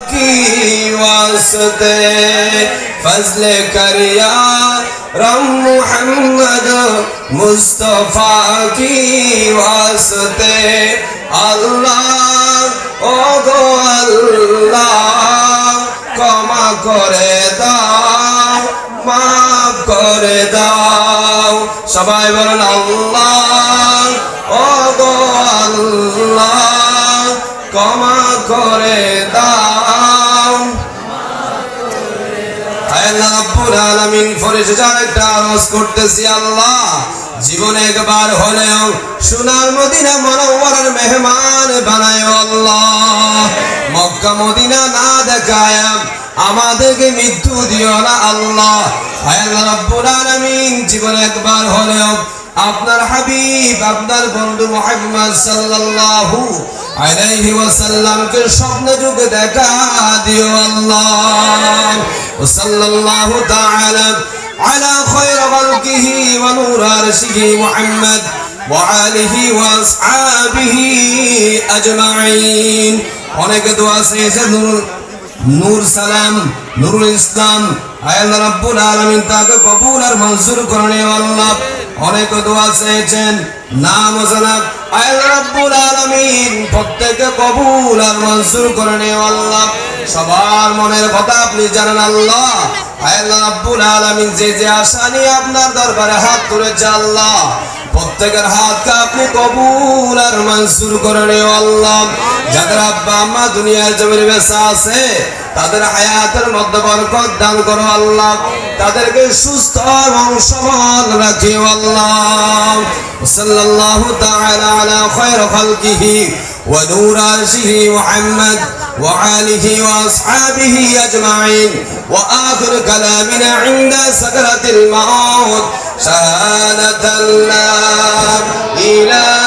की वास्ते फजल कर यारम मुहम्मद मुस्तफा की वास्ते अल्लाह ओ गो अल्लाह क्षमा करे दाओ माफ करे दाओ सबाई बोलेन अल्लाह ओ गो अल्लाह क्षमा करे दाओ আল্লাহ রাব্বুল আলামিন ফরিস্তার একটা আওয়াজ করতেছি আল্লাহ জীবনে একবার হলেও সোনার মদিনা মুনাওয়ারার মেহমান বানায়ো আল্লাহ মক্কা মদিনা না দেখায় আমাদেরকে মৃত্যু দিও না আল্লাহ আল্লাহ রাব্বুল আলামিন জীবনে একবার হলেও আপনার হাবিব আপনার বন্ধু মুহাম্মদ সাল্লাল্লাহু আলাইহি ওয়াসাল্লাম কে স্বপ্ন যুগে দেখা দিও আল্লাহ সাল্লাল্লাহু তাআলা আলা খায়র খালকিহি ওয়া নূর আরশিহি মুহাম্মদ ওয়া আলিহি ওয়া আসহাবিহি আজমাইন অনেক দোয়া চেয়েছে নূর সালাম নুরুল ইসলাম আল্লাহ রাব্বুল আলামিন তাকে কবুল আর মঞ্জুর করে আল্লাহ অনেক দোয়া চেয়েছেন নাম জানাব আল্লাহ রাব্বুল আলামিন প্রত্যেককে কবুল আর মঞ্জুর করে আল্লাহ সবার মনের কথা আপনি জানেন আল্লাহ আল্লাহ রাব্বুল আলামিন যে যে আশা নিয়ে আপনার দরবারে হাত তুলেছে আল্লাহ প্রত্যেকের হাতকে আপনি কবুল আর মঞ্জুর করে আল্লাহ যাদের আব্বা আম্মা দুনিয়ার জমিনে বেঁচে আছে তাদের হায়াতের মধ্যে বরকত দান করো আল্লাহ তাদেরকে সুস্থ এবং সবল রাখিও আল্লাহ সাল্লাল্লাহু তাআলা আলা খায়র খালকিহি ওয়া নূর আরশিহি মুহাম্মদ ওয়া আলিহি ওয়া আসহাবিহি আজমাইন ওয়া আখির কালামিনা ইনদা সাকরাতিল মাউত শাহাদাতাল লা ইলাহা